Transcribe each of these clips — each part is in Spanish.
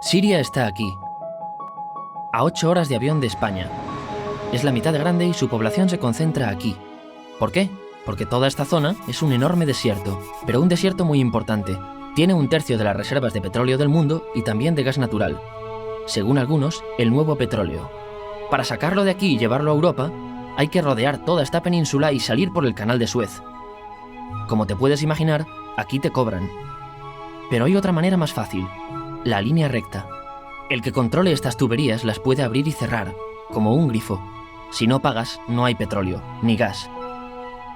Siria está aquí, a 8 horas de avión de España. Es la mitad de grande y su población se concentra aquí. ¿Por qué? Porque toda esta zona es un enorme desierto, pero un desierto muy importante. Tiene 1/3 de las reservas de petróleo del mundo y también de gas natural. Según algunos, el nuevo petróleo. Para sacarlo de aquí y llevarlo a Europa, hay que rodear toda esta península y salir por el canal de Suez. Como te puedes imaginar, aquí te cobran. Pero hay otra manera más fácil, la línea recta. El que controle estas tuberías las puede abrir y cerrar, como un grifo. Si no pagas, no hay petróleo, ni gas.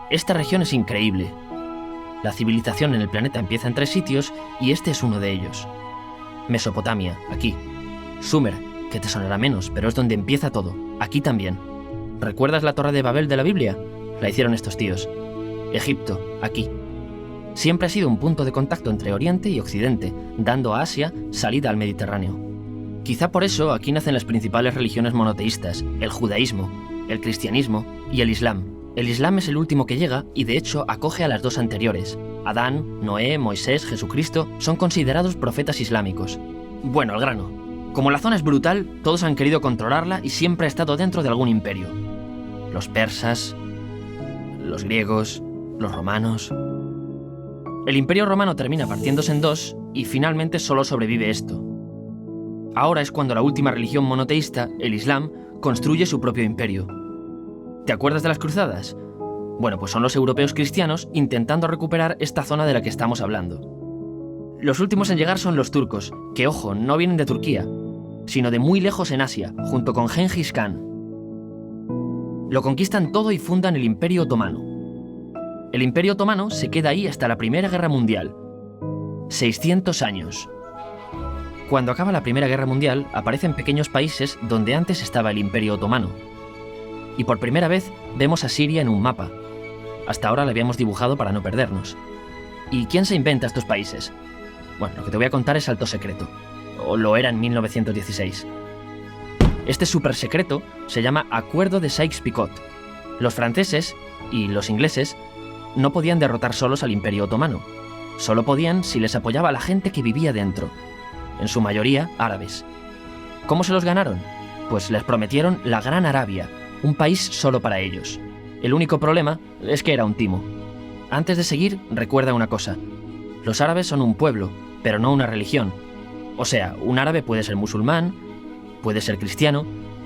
Esta región es increíble. La civilización en el planeta empieza en 3 sitios y este es uno de ellos. Mesopotamia, aquí. Sumer, que te sonará menos, pero es donde empieza todo, aquí también. ¿Recuerdas la Torre de Babel de la Biblia? La hicieron estos tíos. Egipto, aquí. Siempre ha sido un punto de contacto entre Oriente y Occidente, dando a Asia salida al Mediterráneo. Quizá por eso aquí nacen las principales religiones monoteístas, el judaísmo, el cristianismo y el islam. El islam es el último que llega y de hecho acoge a las 2 anteriores. Adán, Noé, Moisés, Jesucristo son considerados profetas islámicos. Bueno, al grano. Como la zona es brutal, todos han querido controlarla y siempre ha estado dentro de algún imperio. Los persas, los griegos, los romanos. El imperio romano termina partiéndose en 2 y finalmente solo sobrevive esto. Ahora es cuando la última religión monoteísta, el Islam, construye su propio imperio. ¿Te acuerdas de las cruzadas? Bueno, pues son los europeos cristianos intentando recuperar esta zona de la que estamos hablando. Los últimos en llegar son los turcos, que ojo, no vienen de Turquía, sino de muy lejos en Asia, junto con Gengis Khan. Lo conquistan todo y fundan el Imperio Otomano. El Imperio Otomano se queda ahí hasta la Primera Guerra Mundial. 600 años. Cuando acaba la Primera Guerra Mundial, aparecen pequeños países donde antes estaba el Imperio Otomano. Y por primera vez vemos a Siria en un mapa. Hasta ahora la habíamos dibujado para no perdernos. ¿Y quién se inventa estos países? Bueno, lo que te voy a contar es alto secreto. O lo era en 1916. Este súper secreto se llama Acuerdo de Sykes-Picot. Los franceses y los ingleses no podían derrotar solos al Imperio Otomano. Solo podían si les apoyaba la gente que vivía dentro. En su mayoría árabes. ¿Cómo se los ganaron? Pues les prometieron la Gran Arabia, un país solo para ellos. El único problema es que era un timo. Antes de seguir, recuerda una cosa. Los árabes son un pueblo, pero no una religión. O sea, un árabe puede ser musulmán, puede ser cristiano,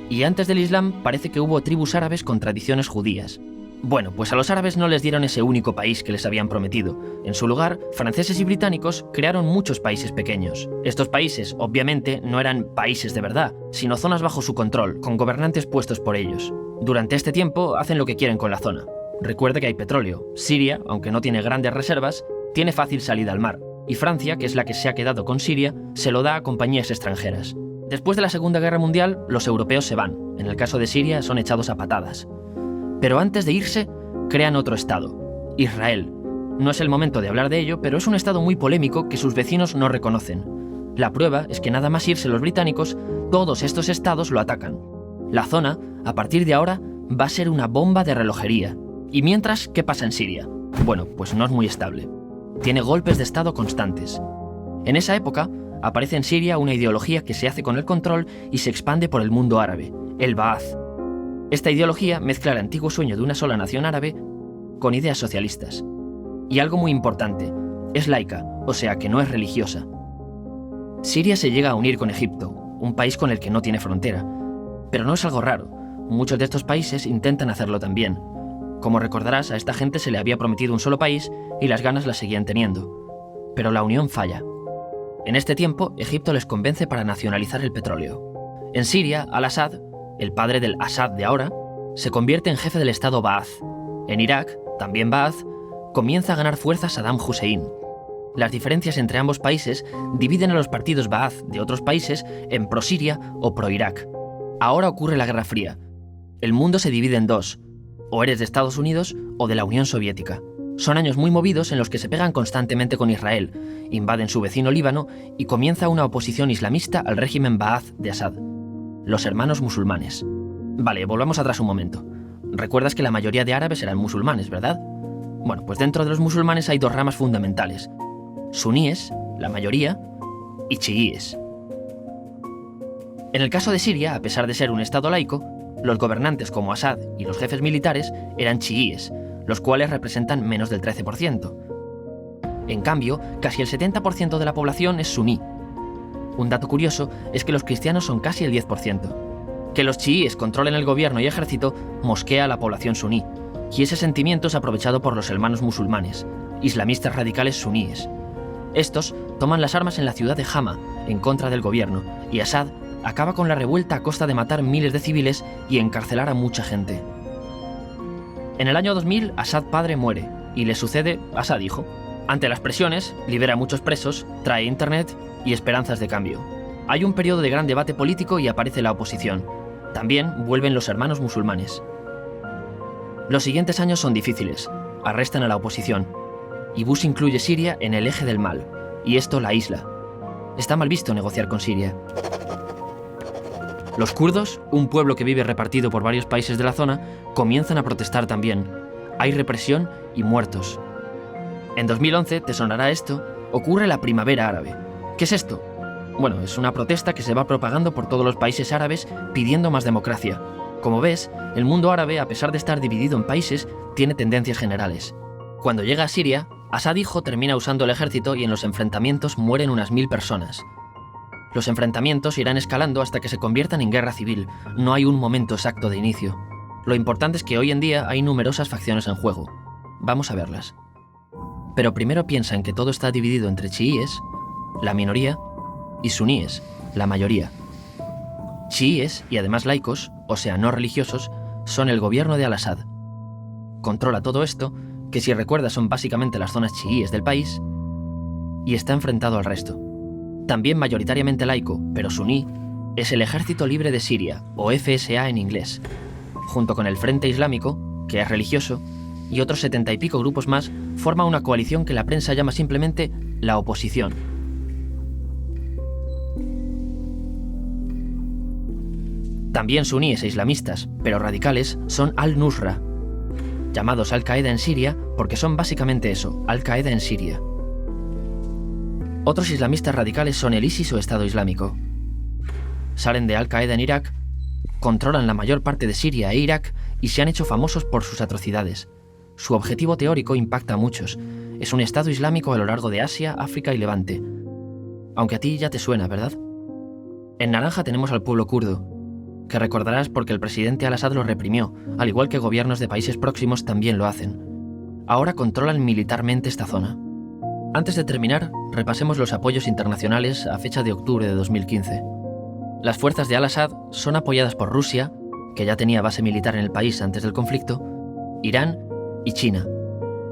y antes del Islam parece que hubo tribus árabes con tradiciones judías. Bueno, pues a los árabes no les dieron ese único país que les habían prometido. En su lugar, franceses y británicos crearon muchos países pequeños. Estos países, obviamente, no eran países de verdad, sino zonas bajo su control, con gobernantes puestos por ellos. Durante este tiempo hacen lo que quieren con la zona. Recuerda que hay petróleo. Siria, aunque no tiene grandes reservas, tiene fácil salida al mar. Y Francia, que es la que se ha quedado con Siria, se lo da a compañías extranjeras. Después de la Segunda Guerra Mundial, los europeos se van. En el caso de Siria, son echados a patadas. Pero antes de irse, crean otro estado, Israel. No es el momento de hablar de ello, pero es un estado muy polémico que sus vecinos no reconocen. La prueba es que nada más irse los británicos, todos estos estados lo atacan. La zona, a partir de ahora, va a ser una bomba de relojería. Y mientras, ¿qué pasa en Siria? Bueno, pues no es muy estable. Tiene golpes de estado constantes. En esa época, aparece en Siria una ideología que se hace con el control y se expande por el mundo árabe, el Ba'ath. Esta ideología mezcla el antiguo sueño de una sola nación árabe con ideas socialistas. Y algo muy importante, es laica, o sea que no es religiosa. Siria se llega a unir con Egipto, un país con el que no tiene frontera. Pero no es algo raro, muchos de estos países intentan hacerlo también. Como recordarás, a esta gente se le había prometido un solo país y las ganas las seguían teniendo. Pero la unión falla. En este tiempo, Egipto les convence para nacionalizar el petróleo. En Siria, Al-Assad, el padre del Assad de ahora, se convierte en jefe del estado Ba'ath. En Irak, también Ba'ath, comienza a ganar fuerza Saddam Hussein. Las diferencias entre ambos países dividen a los partidos Ba'ath de otros países en pro-Siria o pro-Irak. Ahora ocurre la Guerra Fría. El mundo se divide en 2. O eres de Estados Unidos o de la Unión Soviética. Son años muy movidos en los que se pegan constantemente con Israel, invaden su vecino Líbano y comienza una oposición islamista al régimen Ba'ath de Assad. Los hermanos musulmanes. Vale, volvamos atrás un momento. Recuerdas que la mayoría de árabes eran musulmanes, ¿verdad? Bueno, pues dentro de los musulmanes hay 2 ramas fundamentales. Suníes, la mayoría, y chiíes. En el caso de Siria, a pesar de ser un estado laico, los gobernantes como Assad y los jefes militares eran chiíes, los cuales representan menos del 13%. En cambio, casi el 70% de la población es suní. Un dato curioso es que los cristianos son casi el 10%. Que los chiíes controlen el gobierno y ejército mosquea a la población suní, y ese sentimiento es aprovechado por los hermanos musulmanes, islamistas radicales suníes. Estos toman las armas en la ciudad de Hama, en contra del gobierno, y Assad acaba con la revuelta a costa de matar miles de civiles y encarcelar a mucha gente. En el año 2000, Assad padre muere, y le sucede Assad hijo. Ante las presiones, libera a muchos presos, trae internet y esperanzas de cambio. Hay un periodo de gran debate político y aparece la oposición. También vuelven los hermanos musulmanes. Los siguientes años son difíciles. Arrestan a la oposición. Y Bush incluye Siria en el eje del mal, y esto la aísla. Está mal visto negociar con Siria. Los kurdos, un pueblo que vive repartido por varios países de la zona, comienzan a protestar también. Hay represión y muertos. En 2011, te sonará esto, ocurre la Primavera Árabe. ¿Qué es esto? Bueno, es una protesta que se va propagando por todos los países árabes pidiendo más democracia. Como ves, el mundo árabe, a pesar de estar dividido en países, tiene tendencias generales. Cuando llega a Siria, Assad hijo termina usando el ejército y en los enfrentamientos mueren unas 1000 personas. Los enfrentamientos irán escalando hasta que se conviertan en guerra civil. No hay un momento exacto de inicio. Lo importante es que hoy en día hay numerosas facciones en juego. Vamos a verlas. Pero primero piensa en que todo está dividido entre chiíes, la minoría, y suníes, la mayoría. Chiíes, y además laicos, o sea, no religiosos, son el gobierno de Al-Assad. Controla todo esto, que si recuerdas son básicamente las zonas chiíes del país, y está enfrentado al resto. También mayoritariamente laico, pero suní, es el Ejército Libre de Siria, o FSA en inglés, junto con el Frente Islámico, que es religioso, y otros 70 y pico grupos más, forma una coalición que la prensa llama simplemente la oposición. También suníes e islamistas, pero radicales, son Al-Nusra, llamados Al-Qaeda en Siria porque son básicamente eso, Al-Qaeda en Siria. Otros islamistas radicales son el ISIS o Estado Islámico. Salen de Al-Qaeda en Irak, controlan la mayor parte de Siria e Irak y se han hecho famosos por sus atrocidades. Su objetivo teórico impacta a muchos. Es un Estado Islámico a lo largo de Asia, África y Levante. Aunque a ti ya te suena, ¿verdad? En naranja tenemos al pueblo kurdo, que recordarás porque el presidente Al-Assad lo reprimió, al igual que gobiernos de países próximos también lo hacen. Ahora controlan militarmente esta zona. Antes de terminar, repasemos los apoyos internacionales a fecha de octubre de 2015. Las fuerzas de Al-Assad son apoyadas por Rusia, que ya tenía base militar en el país antes del conflicto, Irán y China.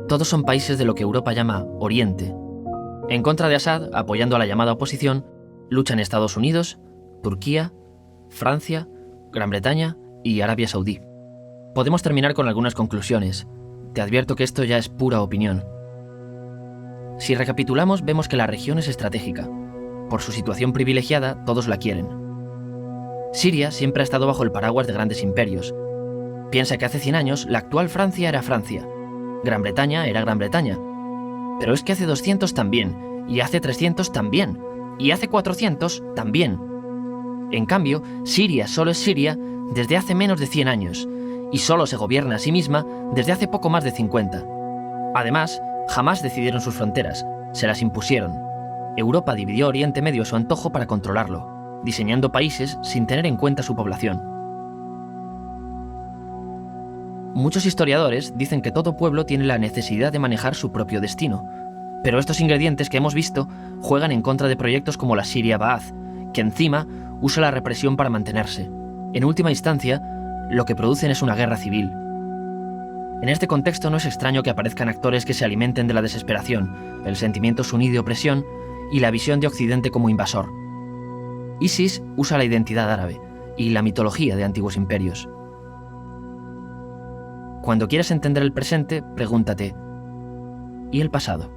Todos son países de lo que Europa llama Oriente. En contra de Assad, apoyando a la llamada oposición, luchan Estados Unidos, Turquía, Francia, Gran Bretaña y Arabia Saudí. Podemos terminar con algunas conclusiones. Te advierto que esto ya es pura opinión. Si recapitulamos, vemos que la región es estratégica. Por su situación privilegiada, todos la quieren. Siria siempre ha estado bajo el paraguas de grandes imperios. Piensa que hace 100 años la actual Francia era Francia. Gran Bretaña era Gran Bretaña. Pero es que hace 200 también, y hace 300 también, y hace 400 también. En cambio, Siria solo es Siria desde hace menos de 100 años, y solo se gobierna a sí misma desde hace poco más de 50. Además, jamás decidieron sus fronteras, se las impusieron. Europa dividió Oriente Medio a su antojo para controlarlo, diseñando países sin tener en cuenta su población. Muchos historiadores dicen que todo pueblo tiene la necesidad de manejar su propio destino, pero estos ingredientes que hemos visto juegan en contra de proyectos como la Siria Ba'ath, que encima usa la represión para mantenerse. En última instancia, lo que producen es una guerra civil. En este contexto no es extraño que aparezcan actores que se alimenten de la desesperación, el sentimiento suní de opresión y la visión de Occidente como invasor. ISIS usa la identidad árabe y la mitología de antiguos imperios. Cuando quieras entender el presente, pregúntate, ¿y el pasado?